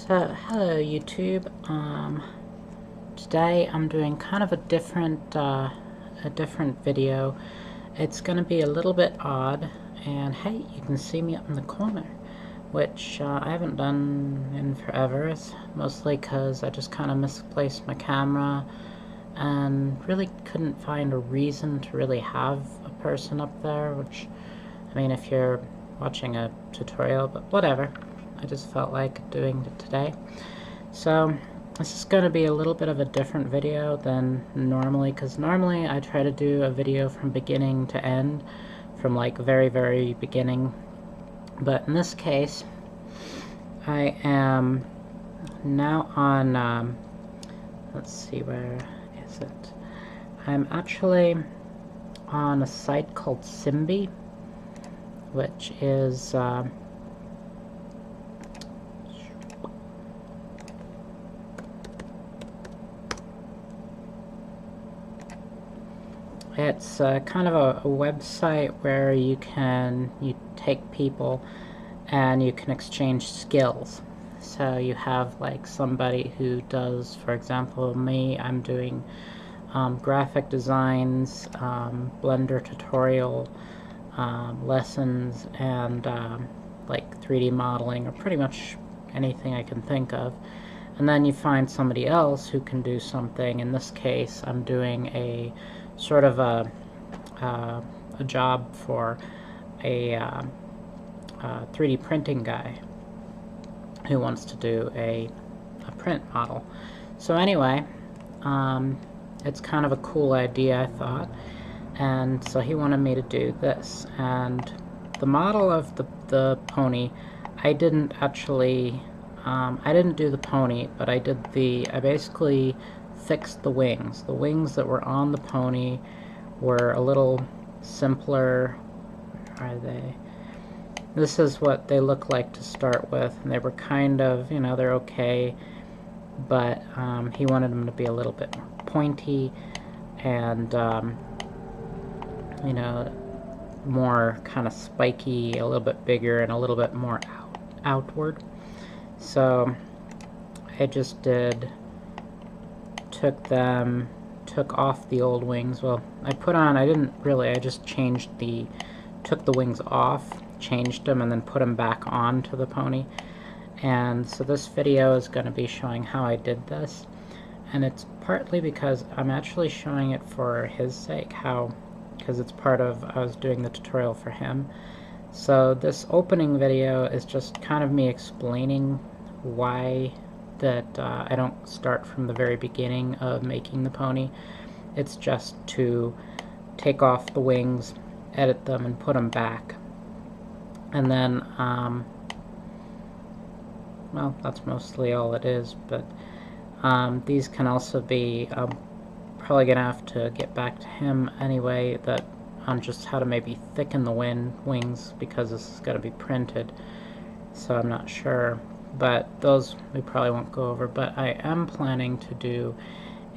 So, hello YouTube. Today I'm doing kind of a different video. It's going to be a little bit odd, and hey, you can see me up in the corner, which I haven't done in forever. It's mostly because I just kind of misplaced my camera and really couldn't find a reason to really have a person up there, which, I mean, if you're watching a tutorial, but whatever. I just felt like doing it today. So this is going to be a little bit of a different video than normally, because normally I try to do a video from beginning to end, from like very beginning. But in this case, I am now on, let's see, where is it? I'm actually on a site called Simbi, which is it's kind of a website where you take people and you can exchange skills. So you have like somebody who does, for example, me, I'm doing graphic designs, Blender tutorial lessons, and like 3D modeling, or pretty much anything I can think of. And then you find somebody else who can do something. In this case, I'm doing a sort of a job for a 3D printing guy who wants to do a print model. So anyway, it's kind of a cool idea, I thought, and so he wanted me to do this. And the model of the pony, I didn't actually I didn't do the pony, but I basically fixed the wings. The wings that were on the pony were a little simpler. Where are they? This is what they look like to start with, and they were kind of, you know, they're okay, but he wanted them to be a little bit more pointy and you know, more kind of spiky, a little bit bigger, and a little bit more outward. So I just took off the old wings. Well, I just took the wings off, changed them, and then put them back onto the pony. And so this video is going to be showing how I did this, and it's partly because I'm actually showing it for his sake, because it's part of, I was doing the tutorial for him. So this opening video is just kind of me explaining why that I don't start from the very beginning of making the pony. It's just to take off the wings, edit them, and put them back. And then, well, that's mostly all it is, but these can also be, probably gonna have to get back to him anyway, that on just how to maybe thicken the wings, because this is gonna be printed, so I'm not sure. But those we probably won't go over, but I am planning to do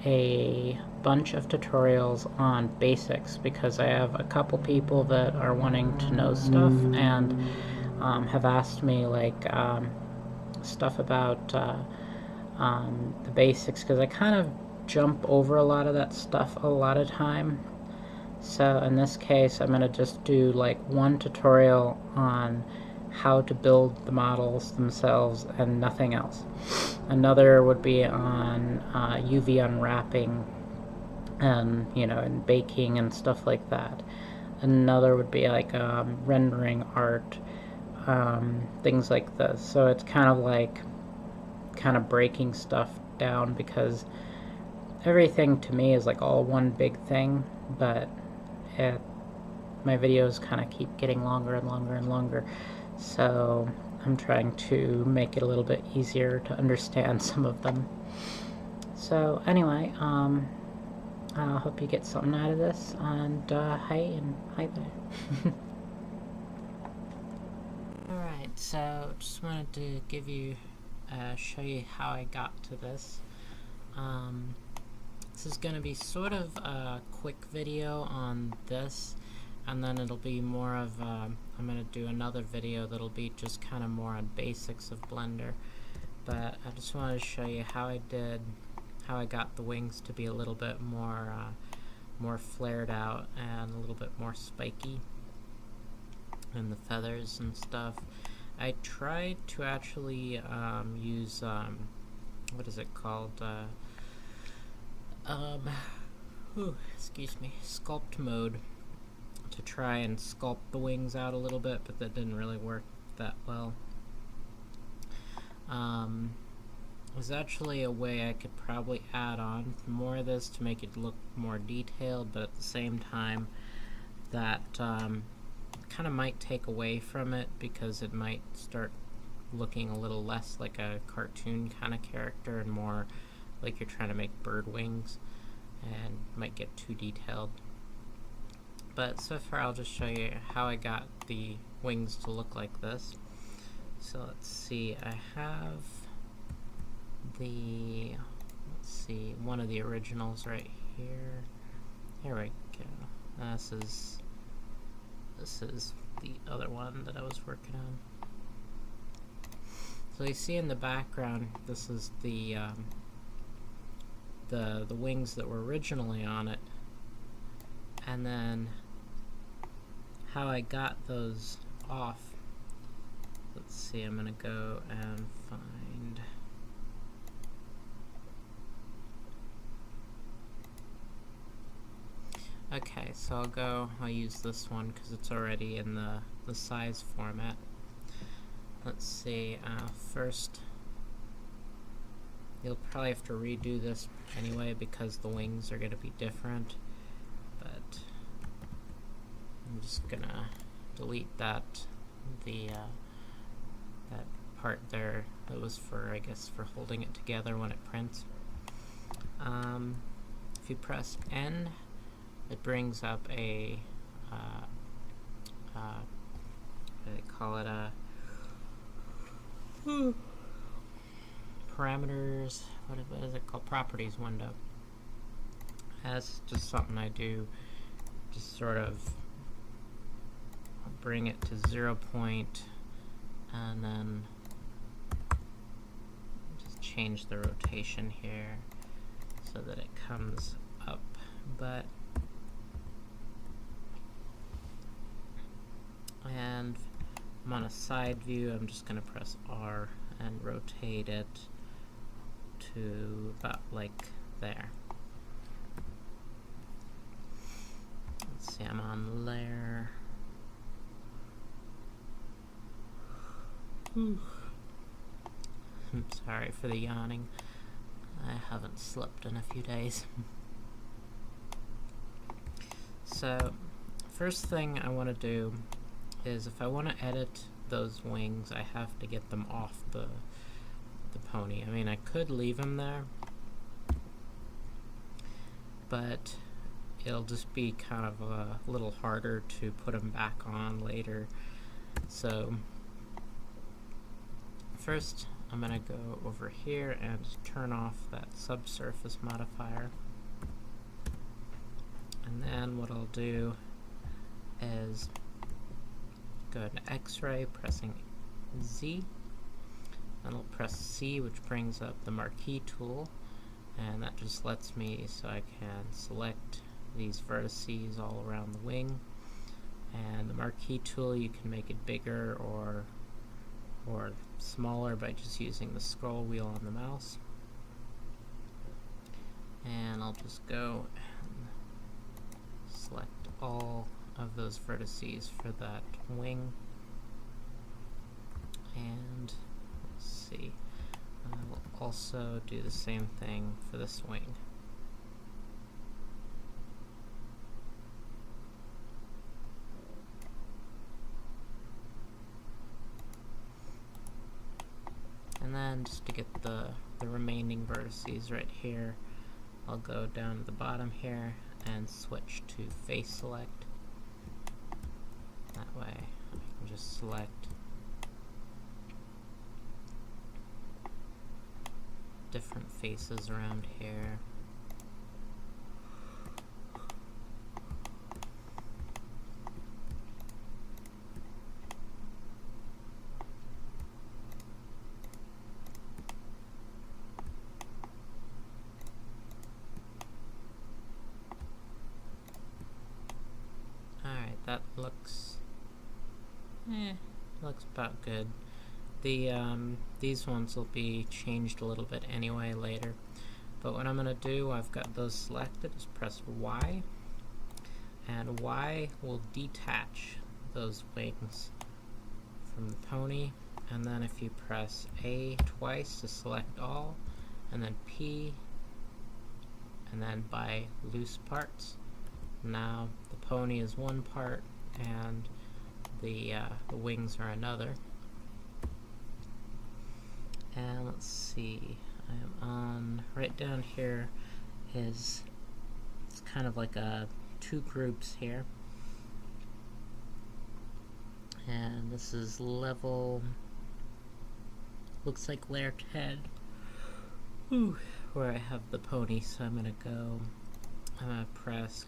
a bunch of tutorials on basics, because I have a couple people that are wanting to know stuff and have asked me like stuff about the basics, because I kind of jump over a lot of that stuff a lot of time. So in this case, I'm going to just do like one tutorial on how to build the models themselves and nothing else. Another would be on UV unwrapping and, you know, and baking and stuff like that. Another would be like rendering art, things like this. So it's kind of breaking stuff down, because everything to me is like all one big thing, but my videos kind of keep getting longer and longer and longer. So I'm trying to make it a little bit easier to understand some of them. So anyway, I hope you get something out of this, and hi there. Alright, so just wanted to give you, show you how I got to this. This is going to be sort of a quick video on this, and then it'll be more of I'm going to do another video that'll be just kind of more on basics of Blender. but I just wanted to show you how I got the wings to be a little bit more flared out and a little bit more spiky, and the feathers and stuff. I tried to actually use what is it called? Excuse me, sculpt mode, to try and sculpt the wings out a little bit, but that didn't really work that well. There's actually a way I could probably add on more of this to make it look more detailed, but at the same time that kind of might take away from it, because it might start looking a little less like a cartoon kind of character and more like you're trying to make bird wings, and might get too detailed. But so far I'll just show you how I got the wings to look like this. So let's see, I have one of the originals right here. Here we go. This is the other one that I was working on. So you see in the background, this is the wings that were originally on it, and then how I got those off. Let's see, I'm gonna go and find. Okay, so I'll use this one because it's already in the size format. Let's see, first, you'll probably have to redo this anyway because the wings are going to be different, but I'm just gonna delete that part there that was for, I guess, for holding it together when it prints. If you press N, it brings up a what do they call it, parameters, what is it called, properties window. That's just something I do, just sort of bring it to 0 point and then just change the rotation here so that it comes up. But and I'm on a side view, I'm just going to press R and rotate it to about like there. Let's see, I'm on layer. I'm sorry for the yawning. I haven't slept in a few days. So, first thing I want to do is, if I want to edit those wings, I have to get them off the pony. I mean, I could leave them there, but it'll just be kind of a little harder to put them back on later. So first I'm going to go over here and turn off that subsurface modifier, and then what I'll do is go to X-ray, pressing Z, then I'll press C, which brings up the marquee tool, and that just lets me, so I can select these vertices all around the wing. And the marquee tool, you can make it bigger or smaller by just using the scroll wheel on the mouse. And I'll just go and select all of those vertices for that wing. And let's see, I'll also do the same thing for this wing. And then just to get the remaining vertices right here, I'll go down to the bottom here and switch to face select. That way I can just select different faces around here. looks looks about good. These ones will be changed a little bit anyway later. But what I'm going to do, I've got those selected, is press Y, and Y will detach those wings from the pony, and then if you press A twice to select all, and then P, and then by loose parts, now the pony is one part and the wings are another. And let's see, I am on, right down here is, it's kind of like two groups here. And this is level, looks like layer 10, where I have the pony. So I'm going to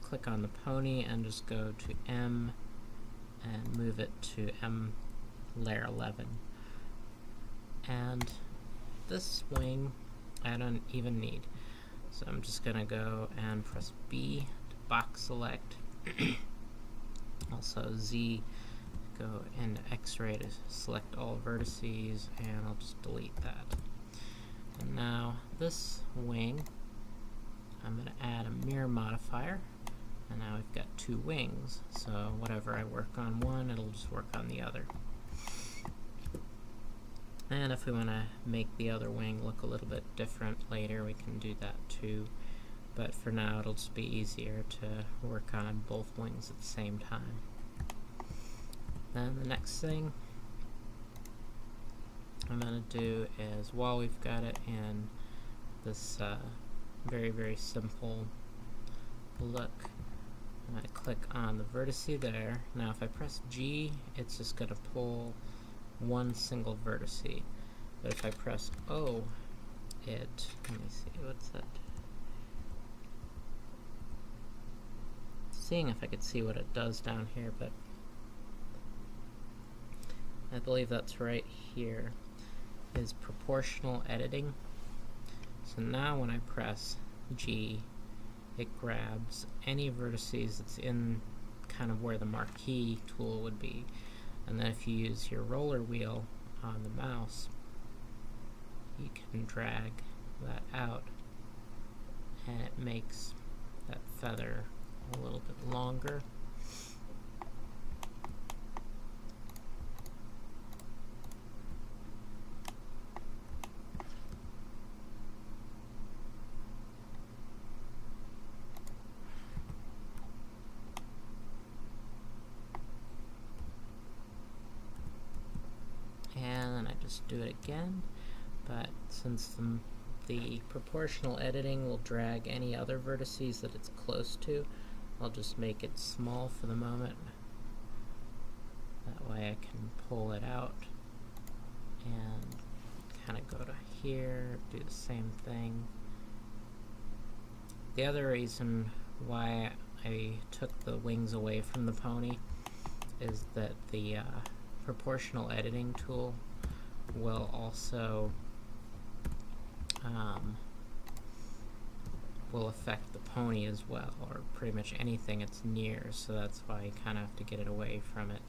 click on the pony and just go to M and move it to M layer 11. And this wing I don't even need, so I'm just going to go and press B to box select. Also Z, go into X-ray to select all vertices, and I'll just delete that. And now this wing, I'm going to add a mirror modifier, and now we've got two wings, so whatever I work on one, it'll just work on the other. And if we want to make the other wing look a little bit different later, we can do that too. But for now, it'll just be easier to work on both wings at the same time. Then the next thing I'm going to do is, while we've got it in this very, very simple look, I'm going to click on the vertice there. Now if I press G, it's just going to pull one single vertice. But if I press O, let me see, what's that? Seeing if I could see what it does down here, but I believe that's right here, is proportional editing. So now when I press G, it grabs any vertices that's in kind of where the marquee tool would be. And then if you use your roller wheel on the mouse, you can drag that out, and it makes that feather a little bit longer. And then I just do it again, but since the proportional editing will drag any other vertices that it's close to, I'll just make it small for the moment. That way I can pull it out and kind of go to here, do the same thing. The other reason why I took the wings away from the pony is that the proportional editing tool will also will affect the pony as well, or pretty much anything it's near, so that's why you kind of have to get it away from it.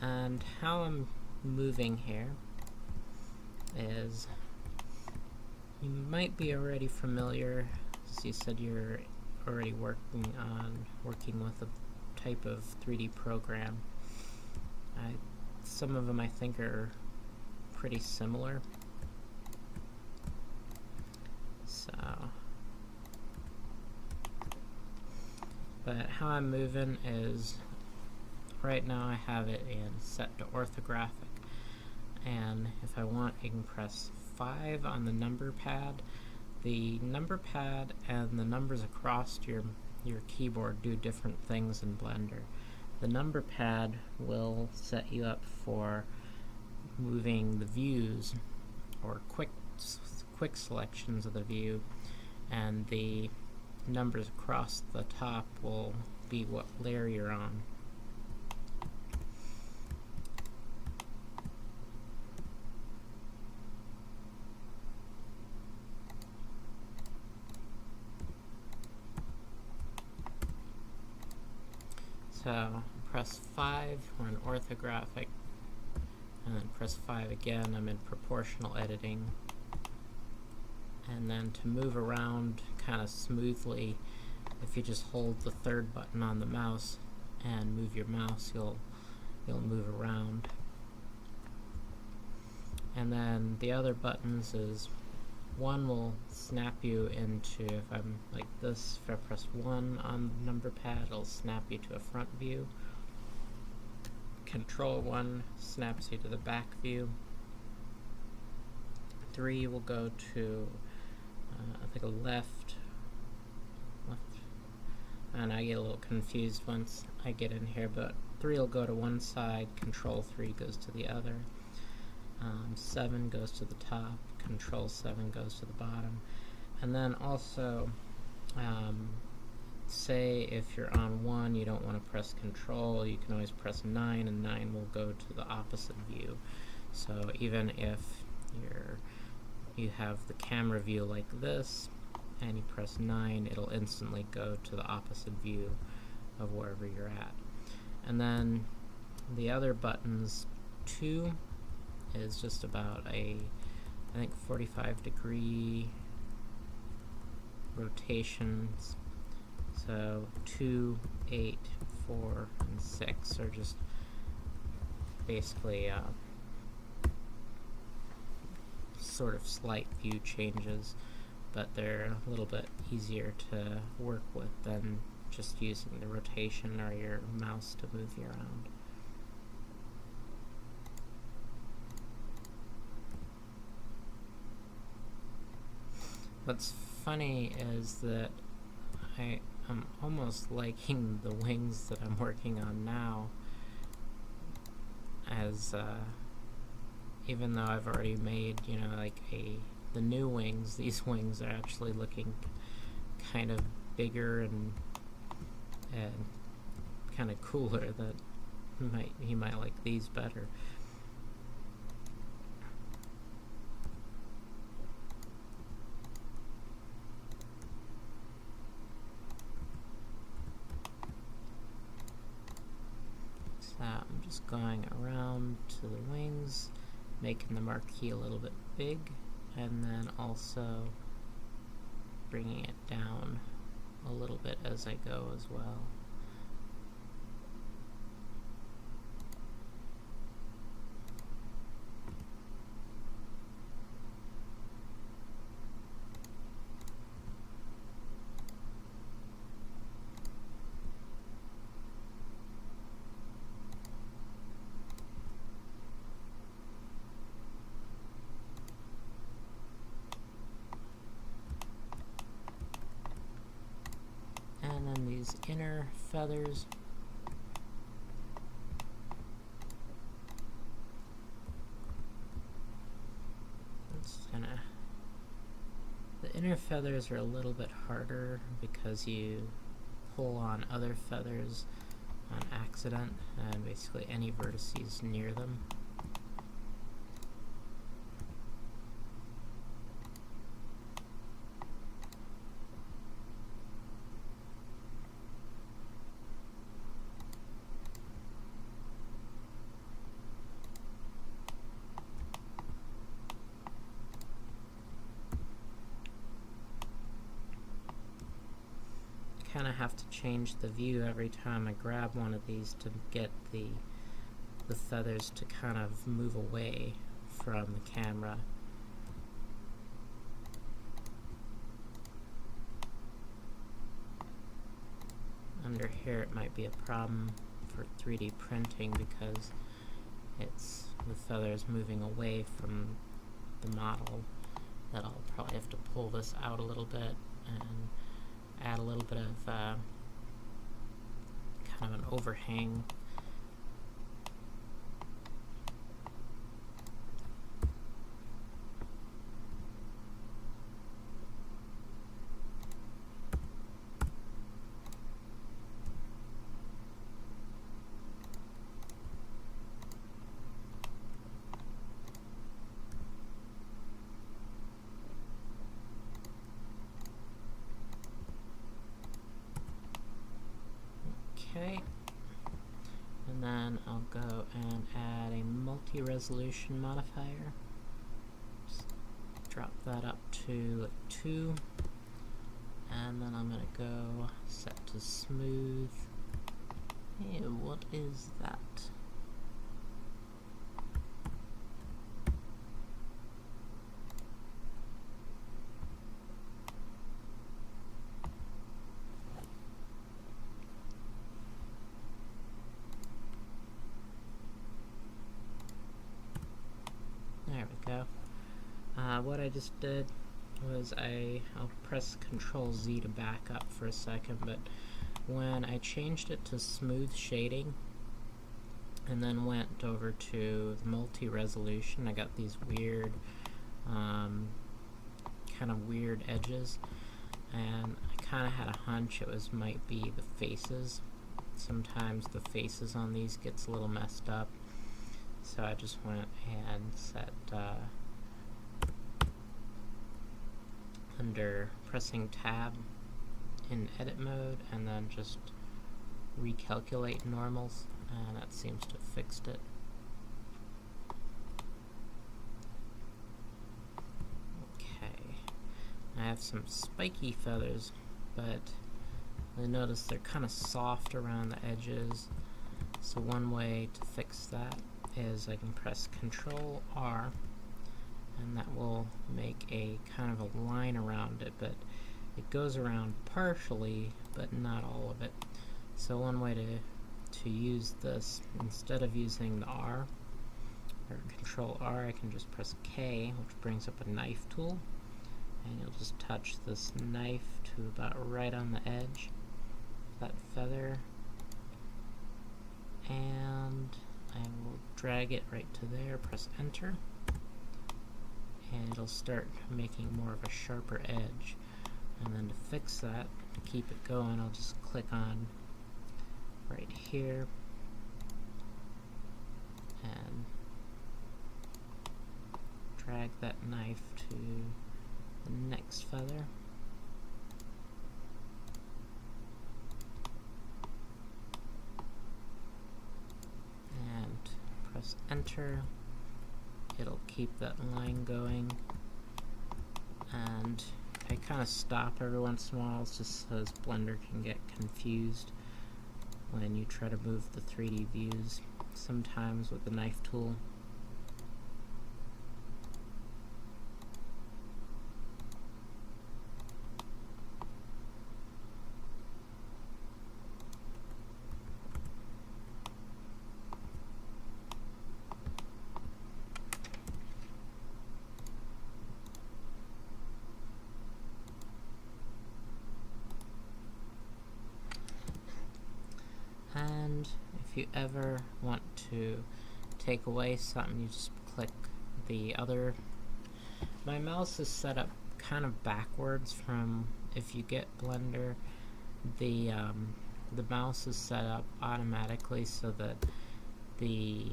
And how I'm moving here is, you might be already familiar, as you said you're already working with a type of 3D program. Some of them I think are pretty similar. So, but how I'm moving is, right now I have it in set to orthographic, and if I want, you can press 5 on the number pad. The number pad and the numbers across your keyboard do different things in Blender. The number pad will set you up for moving the views, or quick selections of the view, and the numbers across the top will be what layer you're on. So press 5, we're in orthographic, and then press 5 again, I'm in proportional editing. And then to move around kind of smoothly, if you just hold the third button on the mouse and move your mouse, you'll move around. And then the other buttons is, one will snap you into, if I'm like this, if I press 1 on the number pad, it'll snap you to a front view. Control 1 snaps you to the back view. 3 will go to, I think, a left, and I get a little confused once I get in here, but 3 will go to one side, Control 3 goes to the other. 7 goes to the top, Control 7 goes to the bottom. And then also, say if you're on 1, you don't want to press Control, you can always press 9, and 9 will go to the opposite view. So even if you have the camera view like this, and you press 9, it'll instantly go to the opposite view of wherever you're at. And then the other buttons, 2 is just about I think 45-degree rotations. So 2, 8, 4, and 6 are just basically sort of slight view changes, but they're a little bit easier to work with than just using the rotation or your mouse to move you around. What's funny is that I'm almost liking the wings that I'm working on now, as even though I've already made, you know, like the new wings, these wings are actually looking kind of bigger and kind of cooler. That he might like these better. So I'm just going around to the wings, making the marquee a little bit big, and then also bringing it down a little bit as I go as well. And then these inner feathers, the inner feathers are a little bit harder because you pull on other feathers on accident, and basically any vertices near them. Kind of have to change the view every time I grab one of these to get the feathers to kind of move away from the camera. Under here it might be a problem for 3D printing because the feathers moving away from the model, that I'll probably have to pull this out a little bit and add a little bit of kind of an overhang. Okay, And then I'll go and add a multi-resolution modifier. Just drop that up to 2. And then I'm going to go set to smooth. Hey, what is that? There we go. What I just did was I'll press Control Z to back up for a second, but when I changed it to smooth shading and then went over to multi-resolution, I got these weird, kind of weird edges, and I kind of had a hunch it might be the faces. Sometimes the faces on these gets a little messed up. So I just went and set under pressing tab in edit mode and then just recalculate normals, and that seems to have fixed it. Okay, I have some spiky feathers, but I notice they're kind of soft around the edges, so one way to fix that is I can press Control R, and that will make a kind of a line around it, but it goes around partially, but not all of it. So one way to use this, instead of using the R, or Control R, I can just press K, which brings up a knife tool, and you'll just touch this knife to about right on the edge of that feather, and I will drag it right to there, press Enter, and it'll start making more of a sharper edge. And then to fix that, to keep it going, I'll just click on right here and drag that knife to the next feather. And press Enter. It'll keep that line going. And I kind of stop every once in a while just so Blender can get confused when you try to move the 3D views, sometimes with the knife tool. And if you ever want to take away something, you just click the other. My mouse is set up kind of backwards from, if you get Blender, the mouse is set up automatically so that the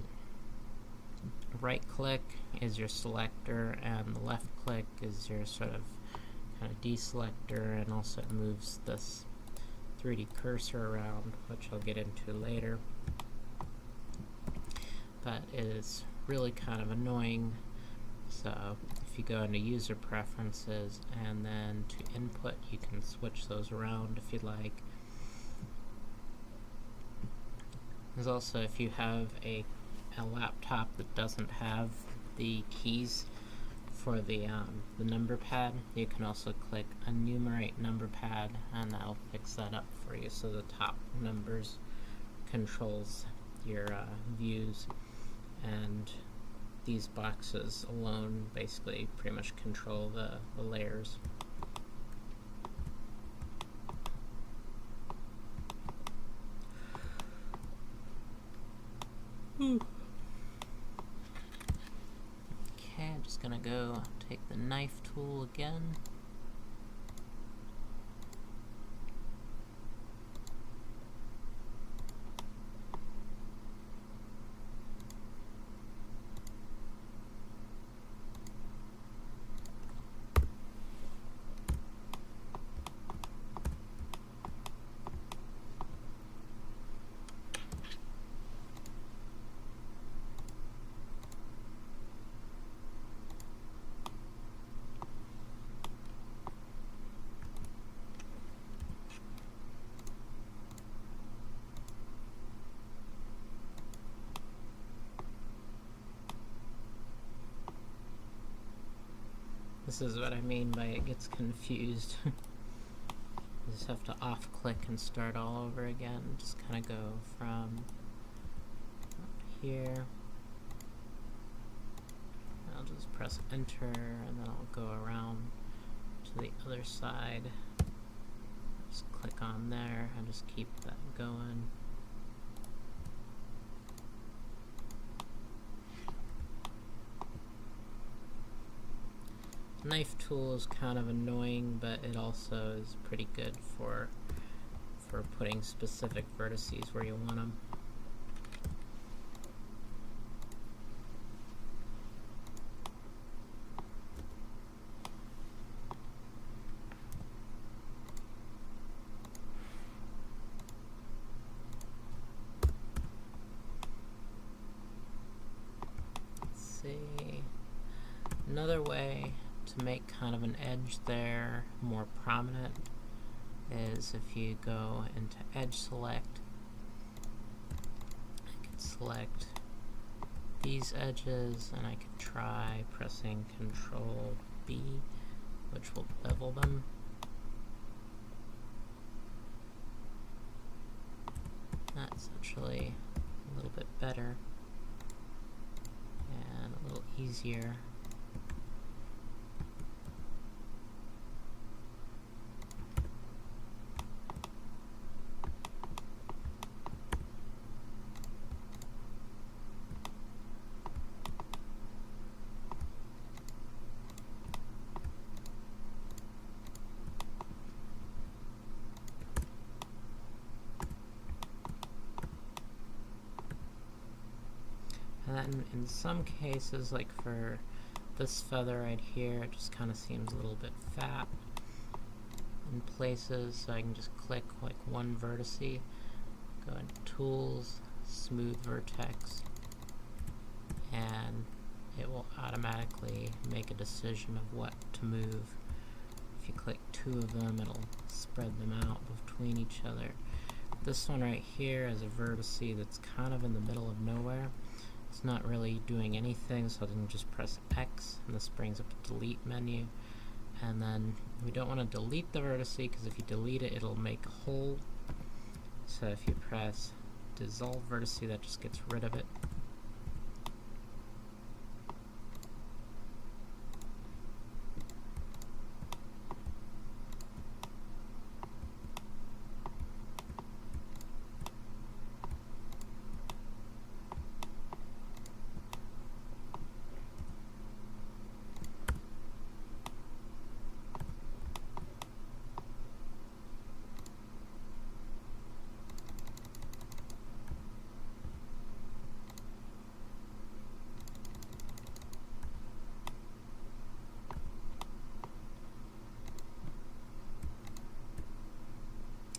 right click is your selector and the left click is your sort of kind of deselector, and also it moves this 3D cursor around, which I'll get into later. But it is really kind of annoying. So if you go into user preferences and then to input, you can switch those around if you'd like. There's also, if you have a laptop that doesn't have the keys for the number pad, you can also click enumerate number pad, and that'll fix that up for you, so the top numbers controls your views, and these boxes alone basically pretty much control the layers. Okay, I'm just gonna go take the knife tool again. This is what I mean by it gets confused. You just have to off-click and start all over again. Just kind of go from here. I'll just press enter and then I'll go around to the other side. Just click on there and just keep that going. Knife tool is kind of annoying, but it also is pretty good for putting specific vertices where you want them. Let's see. Another way to make kind of an edge there more prominent is if you go into edge select, I can select these edges and I can try pressing Control B, which will bevel them. That's actually a little bit better and a little easier. And then in some cases, like for this feather right here, it just kind of seems a little bit fat in places, so I can just click like one vertice, go into Tools, Smooth Vertex, and it will automatically make a decision of what to move. If you click two of them, it'll spread them out between each other. This one right here is a vertice that's kind of in the middle of nowhere. It's not really doing anything, so I can just press X, and this brings up a delete menu. And then we don't want to delete the vertice, because if you delete it, it'll make a hole. So if you press dissolve vertice, that just gets rid of it.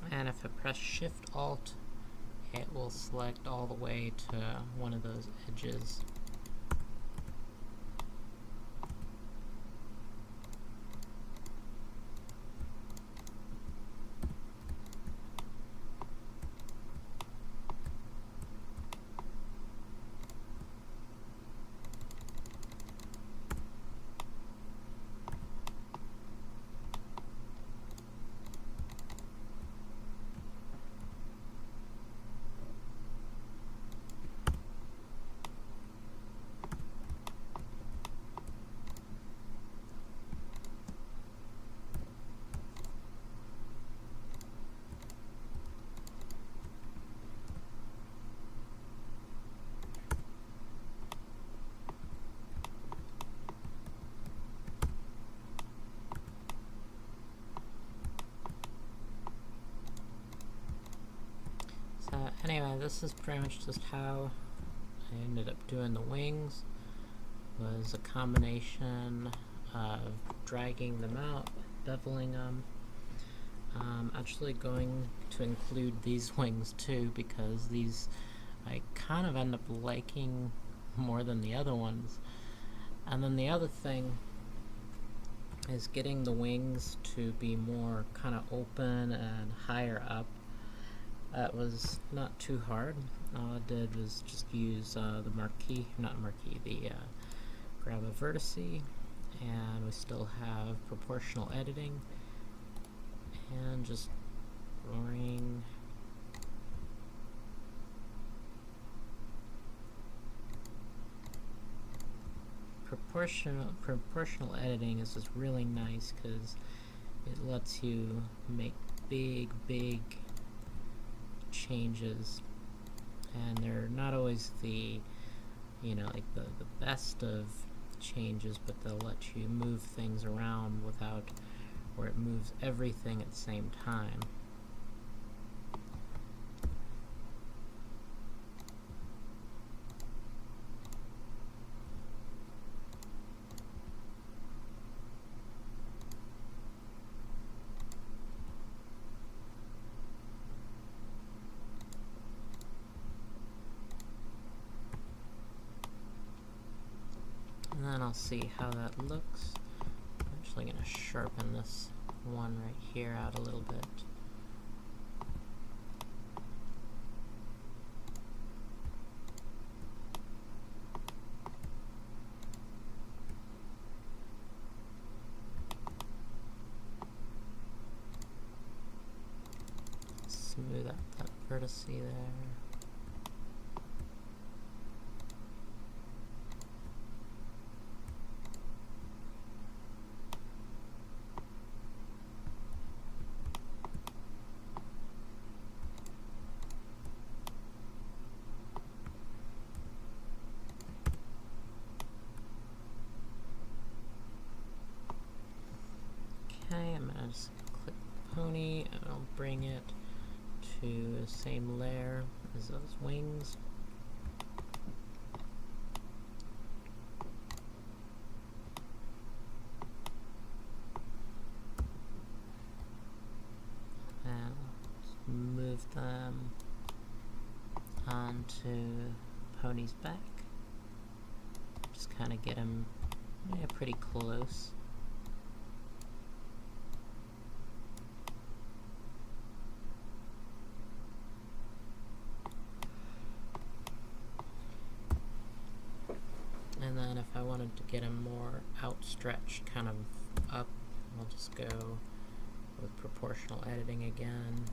And if I press Shift Alt, it will select all the way to one of those edges. So anyway, this is pretty much just how I ended up doing the wings. Was a combination of dragging them out, beveling them. Actually going to include these wings too, because these I kind of end up liking more than the other ones. And then the other thing is getting the wings to be more kind of open and higher up. That was not too hard. All I did was just use the grab a vertice and we still have proportional editing, and just bring proportional editing is just really nice because it lets you make big changes, and they're not always the like the best of changes, but they'll let you move things around without where it moves everything at the same time. And then I'll see how that looks. I'm actually going to sharpen this one right here out a little bit. Smooth out that vertex there. Okay, I'm going to just click the pony and I'll bring it to the same layer as those wings. And just move them onto pony's back. Just kind of get them pretty close. And then if I wanted to get them more outstretched, kind of up, I'll just go with proportional editing again.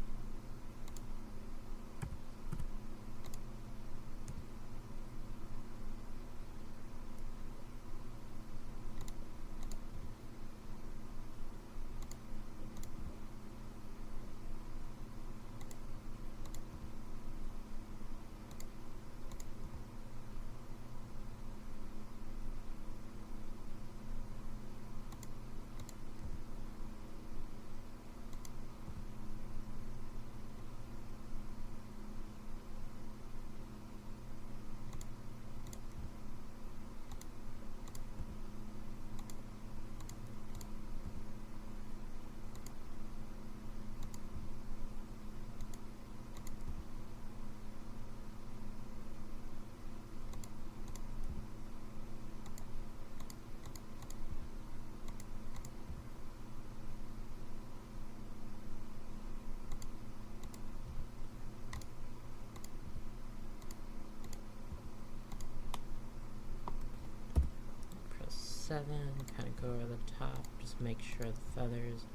Press 7, kind of go over the top, just make sure the feathers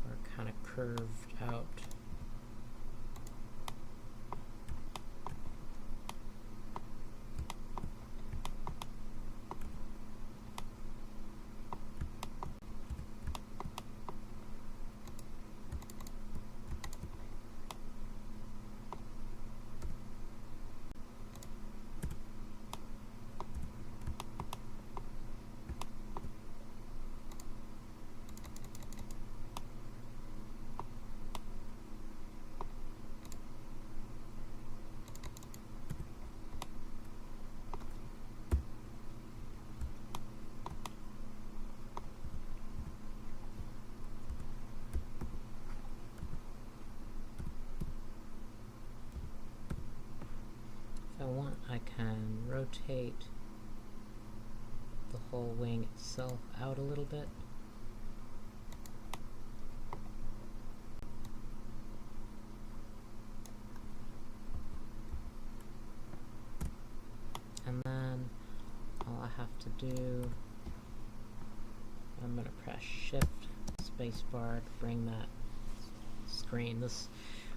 are kind of curved out. If I want, I can rotate the whole wing itself out a little bit. And then all I have to do I'm going to press Shift spacebar to bring that screen. This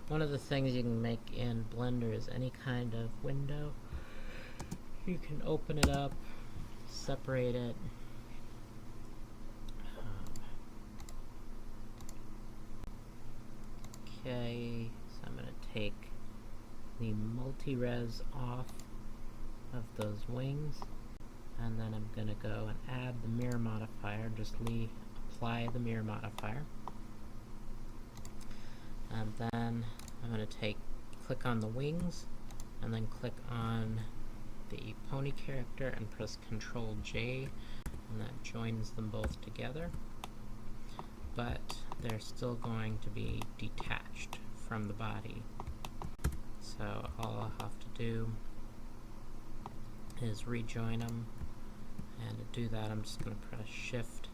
one of the things you can make in Blender is any kind of window. You can open it up, separate it. Okay, so I'm going to take the multi-res off of those wings, and then I'm going to go and add the mirror modifier, just apply the mirror modifier. And then I'm going to click on the wings, and then click on the pony character and press Ctrl J, and that joins them both together. But they're still going to be detached from the body. So all I'll have to do is rejoin them, and to do that I'm just going to press Shift,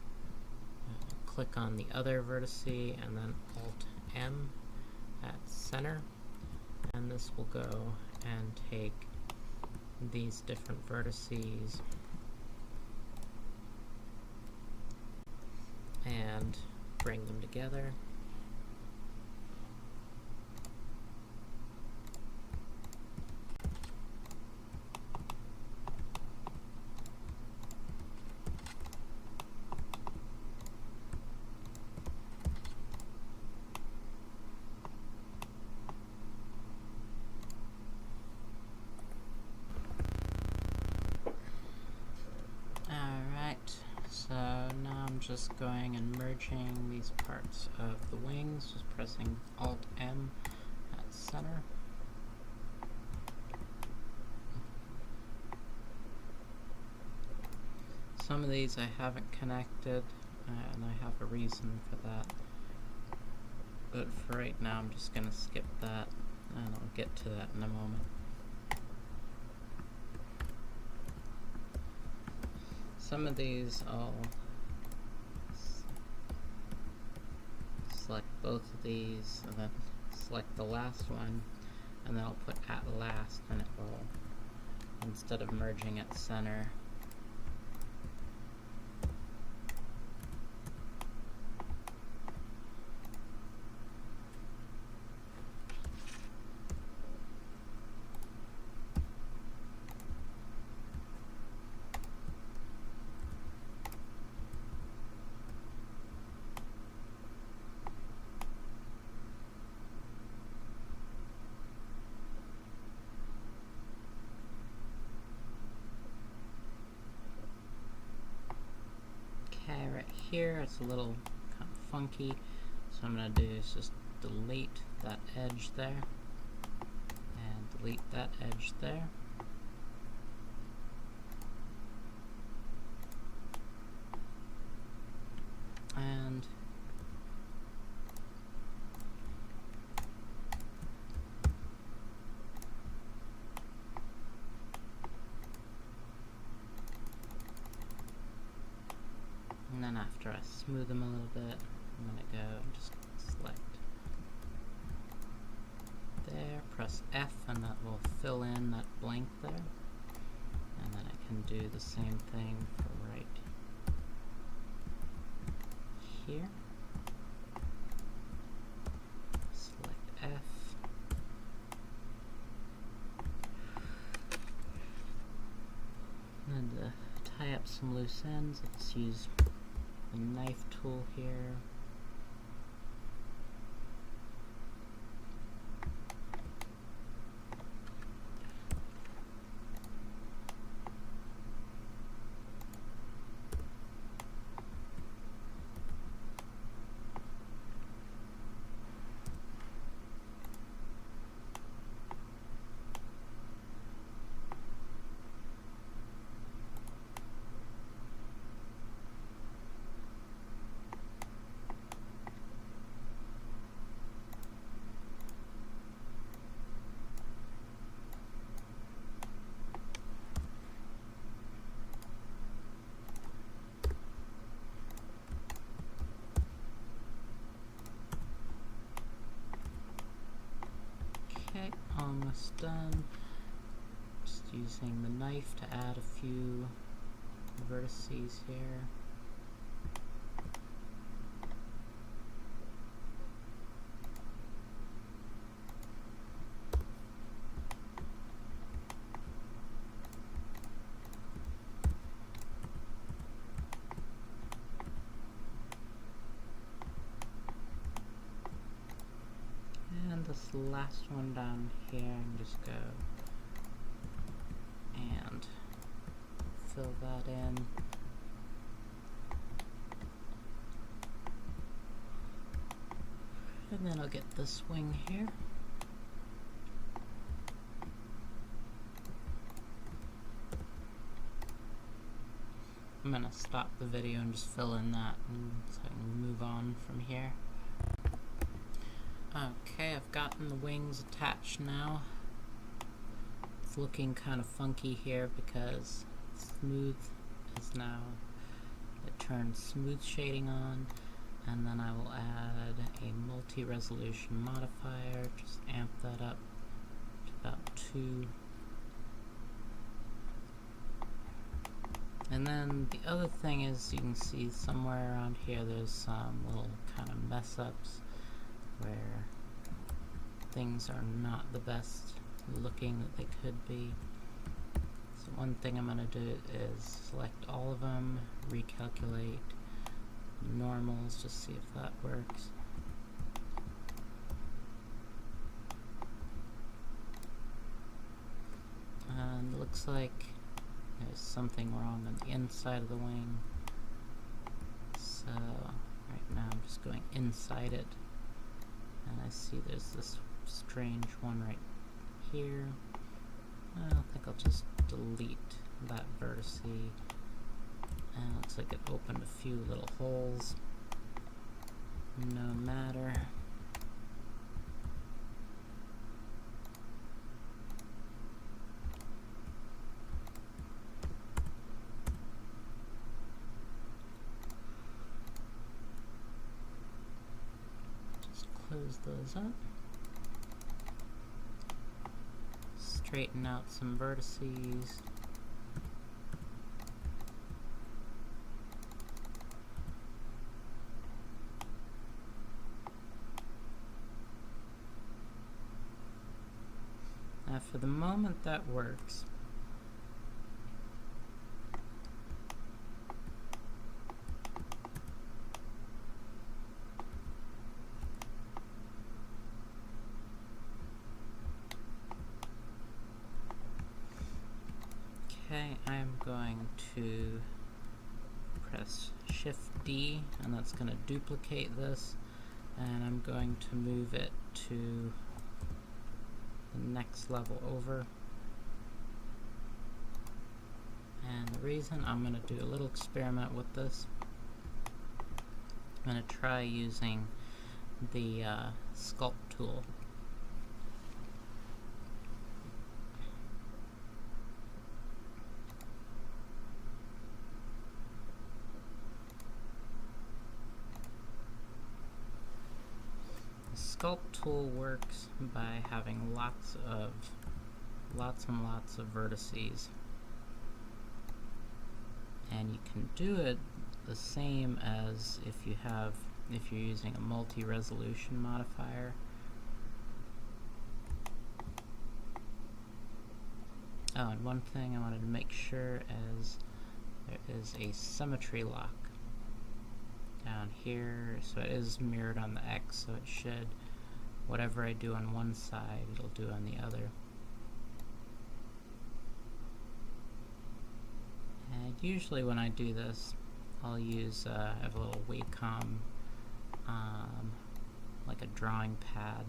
click on the other vertex, and then Alt M at center, and this will go and take these different vertices and bring them together. So now I'm just going and merging these parts of the wings, just pressing Alt M at center. Some of these I haven't connected, and I have a reason for that. But for right now I'm just going to skip that, and I'll get to that in a moment. Some of these I'll select both of these and then select the last one, and then I'll put at last, and it will, instead of merging at center, right here it's a little kind of funky, so I'm going to do is just delete that edge there and delete that edge there. And then after I smooth them a little bit, I'm going to go and just select there, press F, and that will fill in that blank there. And then I can do the same thing for right here. Select F. And to tie up some loose ends, let's use the knife tool here. Okay, almost done. Just using the knife to add a few vertices here. this last one down here and just go and fill that in. And then I'll get this wing here. I'm gonna stop the video and just fill in that so I can move on from here. Okay, I've gotten the wings attached now. It's looking kind of funky here because smooth is now, it turns smooth shading on, and then I will add a multi-resolution modifier, just amp that up to about 2. And then the other thing is, you can see somewhere around here there's some little kind of mess ups where things are not the best looking that they could be. So one thing I'm going to do is select all of them, recalculate normals, just see if that works. And it looks like there's something wrong on the inside of the wing. So right now I'm just going inside it, and I see there's this strange one right here. I think I'll just delete that vertex, and it looks like it opened a few little holes. No matter. Just close those up. Straighten out some vertices. Now for the moment that works. Okay, I'm going to press Shift D, and that's going to duplicate this, and I'm going to move it to the next level over. And the reason I'm going to do a little experiment with this, I'm going to try using the Sculpt tool. Sculpt tool works by having lots and lots of vertices, and you can do it the same as if you're using a multi-resolution modifier. Oh, and one thing I wanted to make sure is there is a symmetry lock down here, so it is mirrored on the X, so it should, whatever I do on one side, it'll do on the other. And usually when I do this, I'll use, I have a little Wacom, like a drawing pad.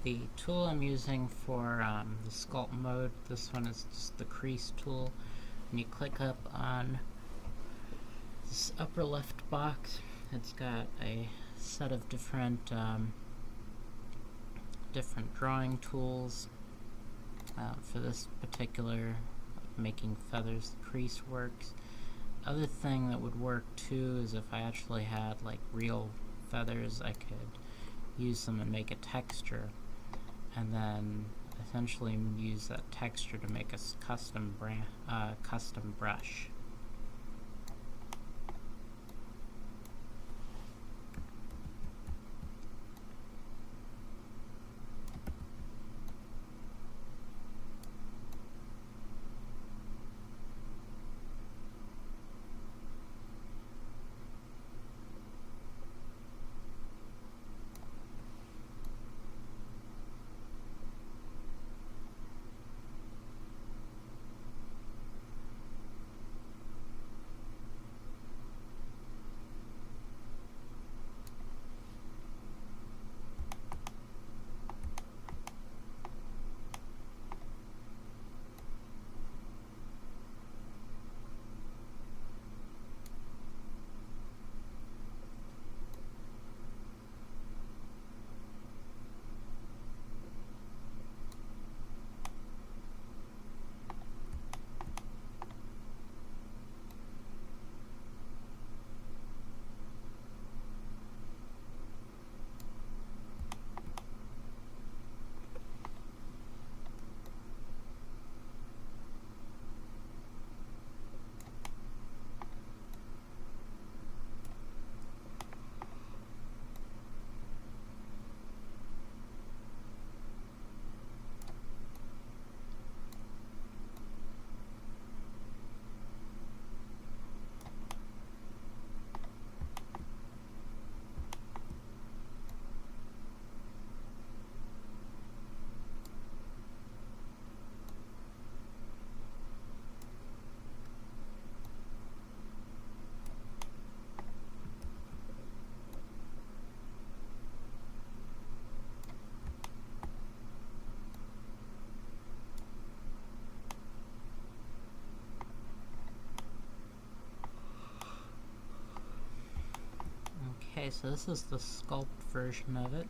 The tool I'm using for the sculpt mode, this one is just the crease tool, and you click up on this upper left box. It's got a set of different drawing tools. For this particular making feathers, the crease works, other thing that would work too is if I actually had like real feathers, I could use them and make a texture, and then essentially use that texture to make a custom brush. Okay, so this is the sculpt version of it.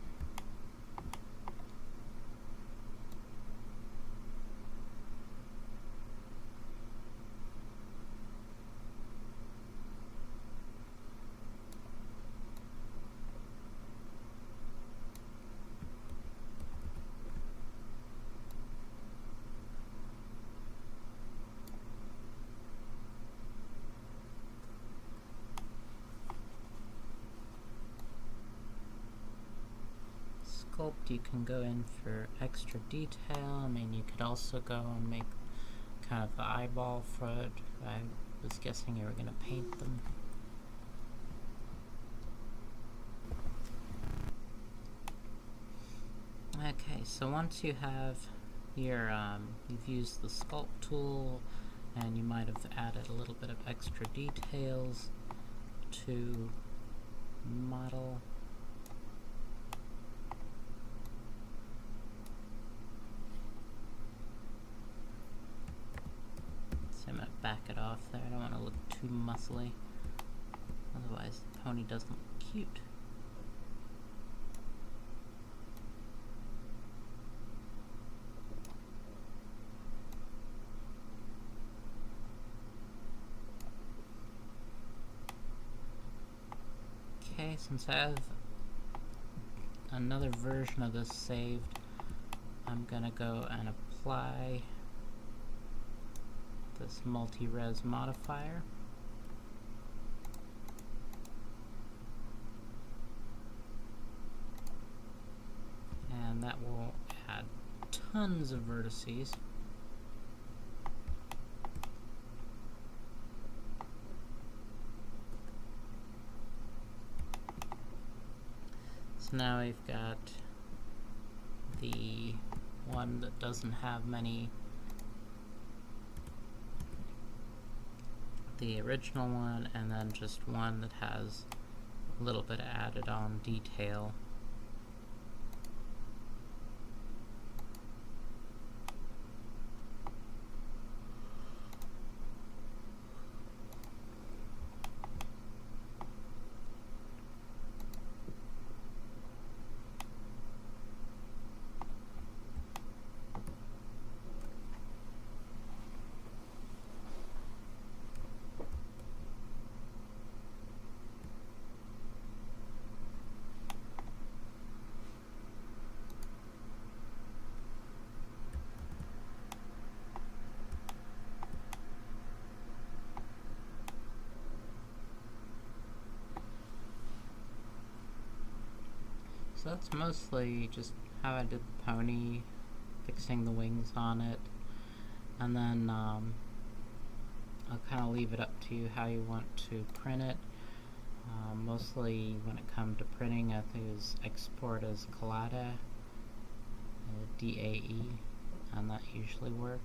You can go in for extra detail. I mean, you could also go and make kind of the eyeball for it. I was guessing you were going to paint them. Okay, so once you have your, you've used the sculpt tool, and you might have added a little bit of extra details to model. I'm going to back it off there. I don't want to look too muscly. Otherwise the pony doesn't look cute. Okay, since I have another version of this saved, I'm going to go and apply this multi-res modifier. And that will add tons of vertices. So now we've got the one that doesn't have many, the original one, and then just one that has a little bit of added on detail. So that's mostly just how I did the pony, fixing the wings on it, and then I'll kind of leave it up to you how you want to print it. Mostly when it comes to printing, I think is export as Collada, DAE, and that usually worked.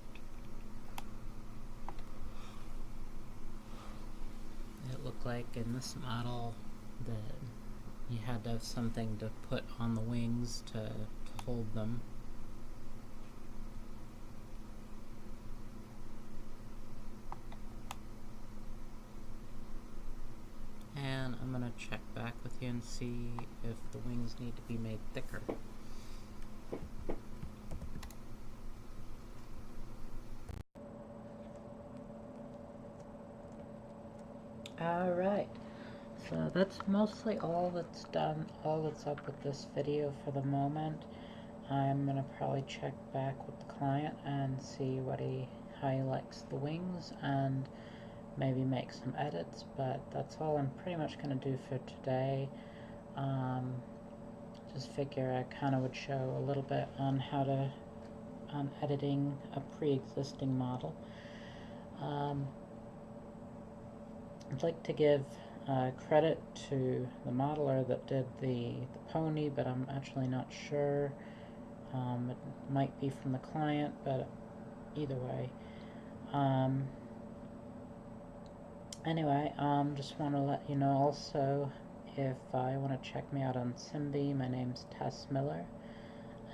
It looked like in this model that you had to have something to put on the wings to hold them. And I'm going to check back with you and see if the wings need to be made thicker. Alright, so that's mostly all that's done, all that's up with this video for the moment. I'm going to probably check back with the client and see how he likes the wings, and maybe make some edits, but that's all I'm pretty much going to do for today. Just figure I kind of would show a little bit on on editing a pre-existing model. I'd like to give credit to the modeler that did the pony, but I'm actually not sure. It might be from the client, but either way. Anyway, just want to let you know also, if you want to check me out on Simbi, my name's Tess Miller,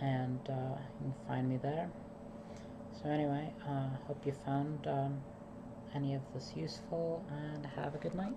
and you can find me there. So anyway, hope you found any of this useful, and have a good night.